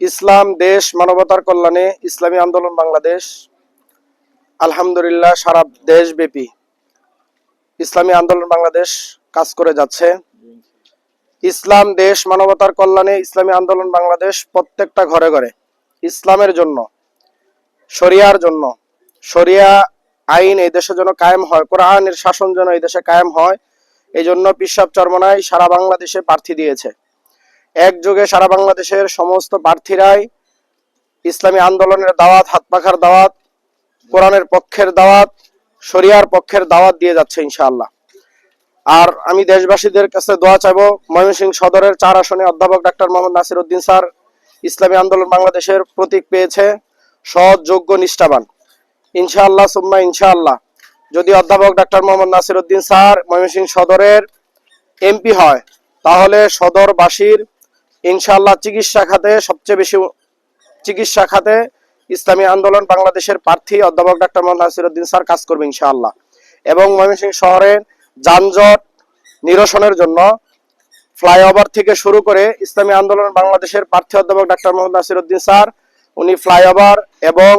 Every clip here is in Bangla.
ইসলাম দেশ মানবতার কল্যাণে ইসলামী আন্দোলন বাংলাদেশ আলহামদুলিল্লাহ সারা দেশব্যাপী ইসলামী আন্দোলন বাংলাদেশ কাজ করে যাচ্ছে। ইসলাম দেশ মানবতার কল্যাণে ইসলামী আন্দোলন বাংলাদেশ প্রত্যেকটা ঘরে ঘরে ইসলামের জন্য, শরিয়ার জন্য, শরিয়া আইন এই দেশে যেন কায়েম হয়, কোরআনের শাসন যেন এই দেশে কায়েম হয়, এই জন্য পীর সাহেব চরমনাই সারা বাংলাদেশে প্রার্থী দিয়েছে। একযোগে সারা বাংলাদেশের সমস্ত প্রার্থীরাই ইসলামী আন্দোলনের দাওয়াত, হাত পাখার দাওয়াত, কোরআনের পক্ষের দাওয়াত, শরিয়ার পক্ষের দাওয়াত দিয়ে যাচ্ছে ইনশাআল্লাহ। আর আমি দেশবাসীদের কাছে দোয়া চাইবো, ময়মনসিংহ সদরের 4 আসনে অধ্যাপক ডাক্তার মোহাম্মদ নাসির উদ্দিন স্যার ইসলামী আন্দোলন বাংলাদেশের প্রতীক পেয়েছে, সৎ, যোগ্য, নিষ্ঠাবান। ইনশাআল্লাহ সুম্মা ইনশাআল্লাহ যদি অধ্যাপক ডাক্তার মোহাম্মদ নাসির উদ্দিন স্যার ময়মনসিংহ সদরের এমপি হয়, তাহলে সদরবাসীর ইনশাআল্লাহ চিকিৎসা খাতে সবচেয়ে বেশি চিকিৎসা খাতে ইসলামী আন্দোলন বাংলাদেশের প্রার্থী অধ্যাপক ডাক্তার মোহাম্মদ নাসির উদ্দিন স্যার কাজ করবে ইনশাআল্লাহ। এবং ময়মনসিংহ শহরের যানজট নিরসনের জন্য ফ্লাইওভার থেকে শুরু করে ইসলামী আন্দোলন বাংলাদেশের প্রার্থী অধ্যাপক ডাক্তার মোহাম্মদ নাসির উদ্দিন স্যার উনি ফ্লাইওভার এবং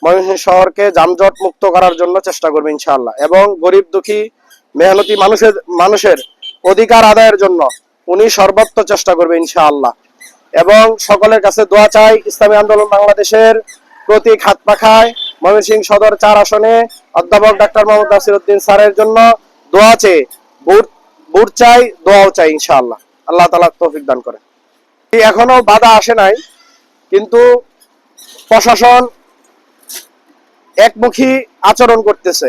ময়মনসিংহ শহরকে যানজট মুক্ত করার জন্য চেষ্টা করবে ইনশাআল্লাহ। এবং গরিব দুঃখী মেহনতি মানুষের অধিকার আদায়ের জন্য উনি সর্বোচ্চ চেষ্টা করবে ইনশাআল্লাহ। এবং সকলের কাছে দোয়া চাই, ইসলামী আন্দোলন বাংলাদেশের প্রতীক হাত পাখায় ময়মনসিংহ সদর 4 আসনে অধ্যাপক ডাক্তার মোহাম্মদ নাসির উদ্দিন স্যারের জন্য দোয়া চেয়ে ভোট চাই, দোয়াও চাই ইনশাআল্লাহ। আল্লাহ তাআলা তৌফিক দান করেন। এখনো বাধা আসে নাই, কিন্তু প্রশাসন একমুখী আচরণ করতেছে।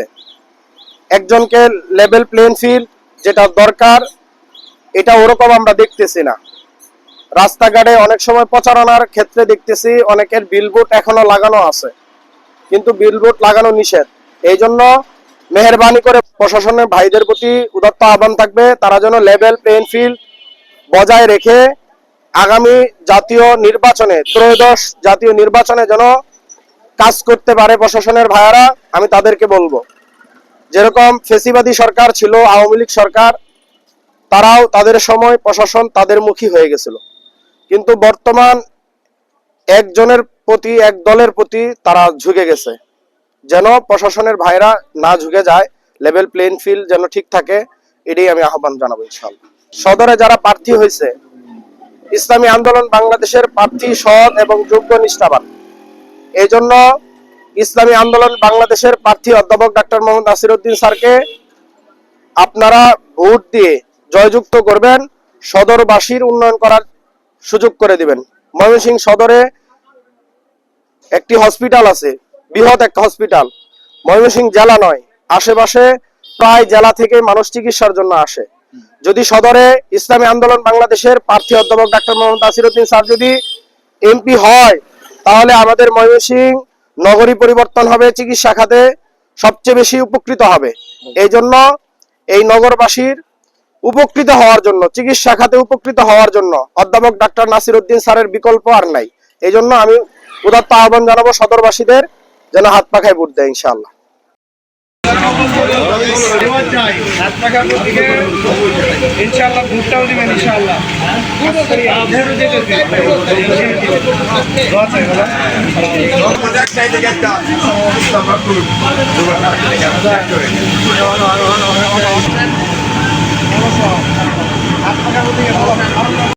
একজনকে লেভেল প্লেইং ফিল্ড যেটা দরকার এটা ওরকম আমরা দেখতেছি না। রাস্তাঘাটে অনেক সময় প্রচারণার ক্ষেত্রে দেখতেছি অনেকের বিলবোর্ড এখনো লাগানো আছে, কিন্তু বিলবোর্ড লাগানো নিষেধ। এই জন্য মেহেরবানি করে প্রশাসনের ভাইদের প্রতি উদাত্ত আহ্বান থাকবে, তারা যেন লেভেল প্লেইং ফিল্ড বজায় রেখে আগামী জাতীয় নির্বাচনে, ত্রয়োদশ জাতীয় নির্বাচনে যেন কাজ করতে পারে প্রশাসনের ভাইয়ারা। আমি তাদেরকে বলবো, যেরকম ফেসিবাদী সরকার ছিল, আওয়ামী লীগ সরকার, তারাও তাদের সময় প্রশাসন তাদের মুখী হয়ে গেছিল, কিন্তু বর্তমান একজনের প্রতি, এক দলের প্রতি তারা ঝুঁকে গেছে। যেন প্রশাসনের ভাইরা না ঝুঁকে যায়, লেভেল প্লেইং ফিল্ড যেন ঠিক থাকে, এটাই আমি আহ্বান জানাবো ইনশাআল্লাহ। সদরে যারা প্রার্থী হয়েছে, ইসলামী আন্দোলন বাংলাদেশের প্রার্থী সৎ এবং যোগ্য, নিষ্ঠাবান। এই জন্য ইসলামী আন্দোলন বাংলাদেশের প্রার্থী অধ্যাপক ডাক্তার মোহাম্মদ নাসির উদ্দিন স্যারকে আপনারা ভোট দিয়ে জয়যুক্ত করবেন, সদরবাসীর উন্নয়ন করার সুযোগ করে দিবেন। ময়মনসিংহ সদরে একটি হসপিটাল আছে, বৃহৎ একটা হসপিটাল। ময়মনসিংহ জেলা নয়, আশেপাশে প্রায় জেলা থেকে মানুষ চিকিৎসার জন্য আসে। যদি সদরে ইসলামী আন্দোলন বাংলাদেশের প্রার্থী অধ্যাপক ডাক্তার মোহাম্মদ নাসির উদ্দিন স্যার যদি এমপি হয়, তাহলে আমাদের ময়মনসিংহ নগরী পরিবর্তন হবে, চিকিৎসা খাতে সবচেয়ে বেশি উপকৃত হবে। এই জন্য এই নগরবাসীর উপকৃত হওয়ার জন্য, চিকিৎসা খাতে উপকৃত হওয়ার জন্য অধ্যাপক ডাক্তার নাসির উদ্দিন স্যারের বিকল্প আর নাই। এই জন্য আমি উদাত্ত আহ্বান জানাবো সদরবাসীদের যেন হাত পাখায় ভোট দেয় ইনশাআল্লাহ। ইনশাআল্লাহ ভোটটাও দিবেন ইনশাআল্লাহ।